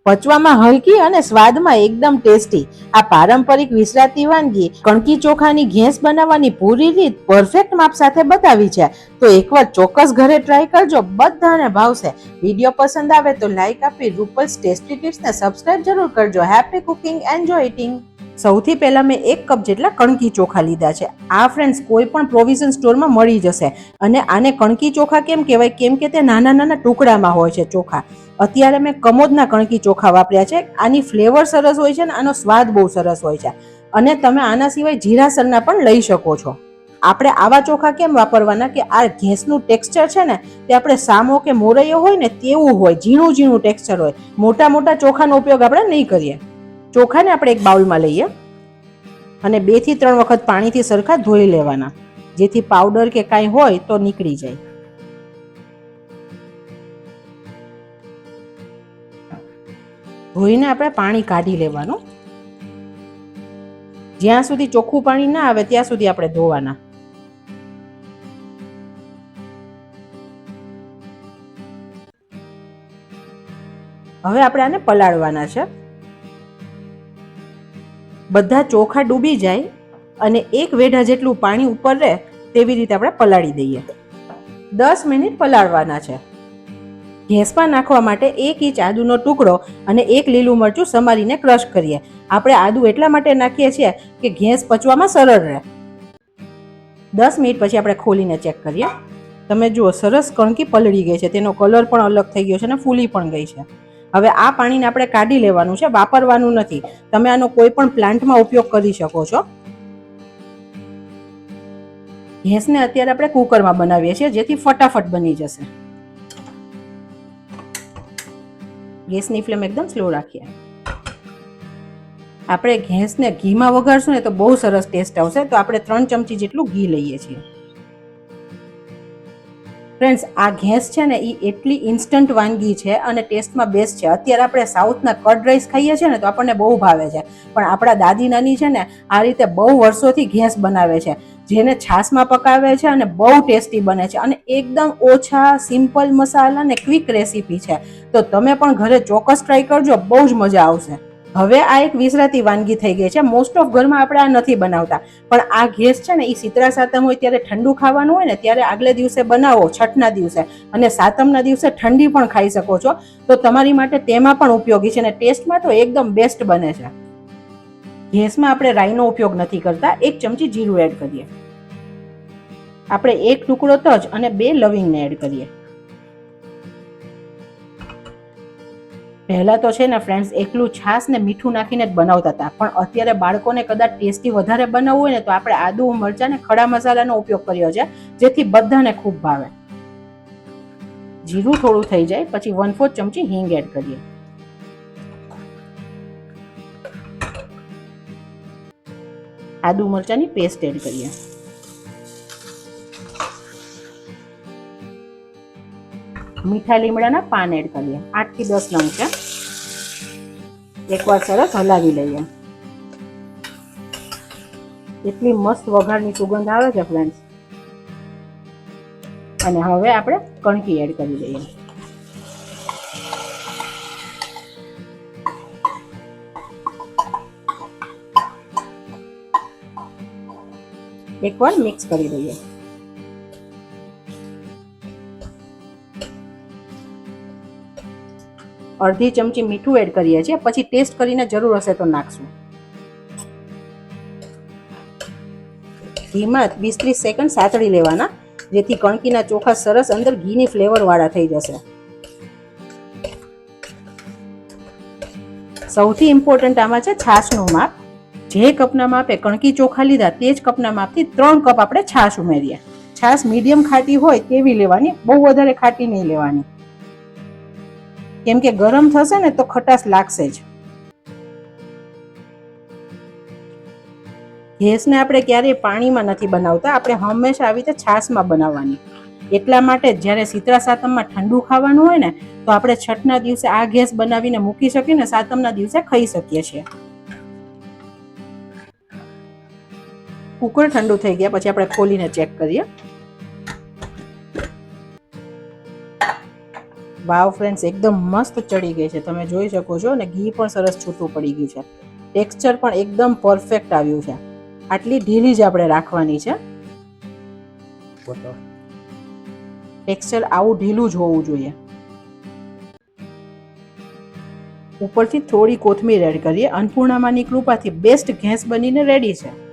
પચવામાં હલકી અને સ્વાદમાં એકદમ ટેસ્ટી આ પારંપરિક વિસરાતી વાનગી કણકી ચોખાની ઘેંસ બનાવવાની પૂરી રીત પરફેક્ટ માપ સાથે બતાવી છે. તો એકવાર ચોક્કસ ઘરે ટ્રાય કરજો, બધાને ભાવશે. વિડીયો પસંદ આવે તો લાઈક આપી રૂપલ્સ ટેસ્ટી ટિપ્સને સબસ્ક્રાઇબ જરૂર કરજો. Happy cooking, enjoy eating. સૌથી પહેલા મેં 1 કપ જેટલા કણકી ચોખા લીધા છે. આ ફ્રેન્ડ્સ કોઈ પણ પ્રોવિઝન સ્ટોરમાં મળી જશે. અને આને કણકી ચોખા કેમ કહેવાય? કેમ કે તે નાના નાના ટુકડામાં હોય છે ચોખા. અત્યારે મેં કમોદના કણકી ચોખા વાપર્યા છે. આની ફ્લેવર સરસ હોય છે અને આનો સ્વાદ બહુ સરસ હોય છે. અને તમે આના સિવાય જીરાસરના પણ લઈ શકો છો. આપણે આવા ચોખા કેમ વાપરવાના કે આ ઘેંસનું ટેક્સચર છે ને તે આપણે સામો કે મોરૈયો હોય ને તેવું હોય, ઝીણું ઝીણું ટેક્સચર હોય. મોટા મોટા ચોખાનો ઉપયોગ આપણે નહીં કરીએ. ચોખાને આપણે એક બાઉલમાં લઈએ અને 2 થી 3 વખત પાણીથી સરખા ધોઈ લેવાના, જેથી પાવડર કે કાંઈ હોય તો નીકળી જાય. ધોઈને આપણે પાણી કાઢી લેવાનું. જ્યાં સુધી ચોખ્ખું પાણી ના આવે ત્યાં સુધી આપણે ધોવાના. હવે આપણે આને પલાળવાના છે. બધા ચોખા ડૂબી જાય અને 1 વેઢા જેટલું પાણી ઉપર રહે તેવી રીતે આપણે પલાળી દઈએ. 10 મિનિટ પલાળવાના છે. ઘેંસમાં નાખવા માટે 1 ઇંચ આદુનો ટુકડો અને 1 લીલું મરચું સમારીને ક્રશ કરીએ. આપણે આદુ એટલા માટે નાખીએ છીએ કે ઘેંસ પચવામાં સરળ રહે. 10 મિનિટ પછી આપણે ખોલીને ચેક કરીએ. તમે જુઓ સરસ કણકી પલળી ગઈ છે, તેનો કલર પણ અલગ થઈ ગયો છે અને ફૂલી પણ ગઈ છે. હવે આ પાણીને આપણે કાઢી લેવાનું છે, વાપરવાનું નથી. તમે આનો કોઈ પણ પ્લાન્ટમાં ઉપયોગ કરી શકો છો. ઘેંસને અત્યારે આપણે કુકરમાં બનાવીએ છીએ જેથી ફટાફટ બની જશે. ગેસની ફ્લેમ એકદમ સ્લો રાખીએ. આપણે ઘેંસને ઘીમાં વઘારશું ને તો બહુ સરસ ટેસ્ટ આવશે. તો આપણે 3 ચમચી જેટલું ઘી લઈએ છીએ. ફ્રેન્ડ્સ, આ ઘેંસ છે ને એ એટલી ઇન્સ્ટન્ટ વાનગી છે અને ટેસ્ટમાં બેસ્ટ છે. અત્યારે આપણે સાઉથના કર્ડ રાઈસ ખાઈએ છીએ ને તો આપણને બહુ ભાવે છે, પણ આપણા દાદી નાની છે ને આ રીતે બહુ વર્ષોથી ઘેંસ બનાવે છે, જેને છાશમાં પકાવે છે અને બહુ ટેસ્ટી બને છે અને એકદમ ઓછા સિમ્પલ મસાલા ને ક્વિક રેસીપી છે. તો તમે પણ ઘરે ચોક્કસ ટ્રાય કરજો, બહુ જ મજા આવશે. હવે આ એક વિસરાતી વાનગી થઈ ગઈ છે. મોસ્ટ ઓફ ઘરમાં આપણે આ નથી બનાવતા, પણ આ ઘેંસ છે ને એ શીતળા સાતમ હોય ત્યારે ઠંડુ ખાવાનું હોય ને ત્યારે આગલે દિવસે બનાવો, છઠના દિવસે, અને સાતમના દિવસે ઠંડી પણ ખાઈ શકો છો. તો તમારી માટે તેમાં પણ ઉપયોગી છે અને ટેસ્ટમાં તો એકદમ બેસ્ટ બને છે. ઘેંસમાં આપણે રાઈનો ઉપયોગ નથી કરતા. 1 ચમચી જીરું એડ કરીએ. આપણે 1 ટુકડો તજ અને 2 લવિંગને એડ કરીએ. પહેલા તો છે ને ફ્રેન્ડ્સ એકલું છાશ ને મીઠું નાખીને જ બનાવતા હતા, પણ અત્યારે બાળકોને કદાચ ટેસ્ટી વધારે બનાવવું હોય ને તો આપણે આદુ, મરચાં ને ખડા મસાલાનો ઉપયોગ કર્યો છે, જેથી બધાને ખૂબ ભાવે. જીરું થોડું થઈ જાય પછી 1/4 ચમચી હિંગ એડ કરીએ. આદુ મરચાંની પેસ્ટ એડ કરીએ. મીઠા લીમડાના પાન એડ કરીએ. 8 થી 10 નંગ છે. એકવાર સરસ હલાવી લઈએ. એટલી મસ્ત વઘારની સુગંધ આવે છે ફ્રેન્ડ્સ. અને હવે આપણે કણકી એડ કરી દઈએ. એકવાર મિક્સ કરી દઈએ. અડધી ચમચી મીઠું એડ કરીએ છીએ, પછી ટેસ્ટ કરીને જરૂર હશે તો નાખશું. ઘીમાં 20-30 સેકન્ડ સાતળી લેવાના, જેથી કણકીના ચોખા સરસ અંદર ઘીની ફ્લેવર વાળા થઈ જશે. સૌથી ઇમ્પોર્ટન્ટ આમાં છે છાશનું માપ. જે કપના માપે કણકી ચોખા લીધા તે જ કપના માપથી 3 કપ આપણે છાશ ઉમેરીએ. છાશ મીડિયમ ખાટી હોય તેવી લેવાની, બહુ વધારે ખાટી નહીં લેવાની, કેમ કે ગરમ થશે ને તો ખટાશ લાગશે જ. ઘેંસને આપણે ક્યારેય પાણીમાં નથી બનાવતા, આપણે હંમેશા આવી રીતે છાશમાં બનાવવાની. એટલા માટે જ્યારે શીતળા સાતમમાં ઠંડુ ખાવાનું હોય ને તો આપણે છઠના દિવસે આ ઘેંસ બનાવીને મૂકી શકીએ ને સાતમના દિવસે ખાઈ શકીએ છીએ. કુકર ઠંડુ થઈ ગયા પછી આપણે ખોલીને ચેક કરીએ. વાવ ફ્રેન્ડ્સ, એકદમ મસ્ત ચડી ગઈ છે, તમે જોઈ શકો છો. અને ઘી પણ સરસ છૂટું પડી ગયું છે. ટેક્સચર પણ એકદમ પરફેક્ટ આવ્યું છે. આટલી ઢીલી જ આપણે રાખવાની છે. ટેક્સચર આવું ઢીલું જ હોવું જોઈએ. ઉપરથી થોડી કોથમીર એડ કરીએ. અન્નપૂર્ણામાની કૃપાથી બેસ્ટ ઘેંસ બનીને રેડી છે.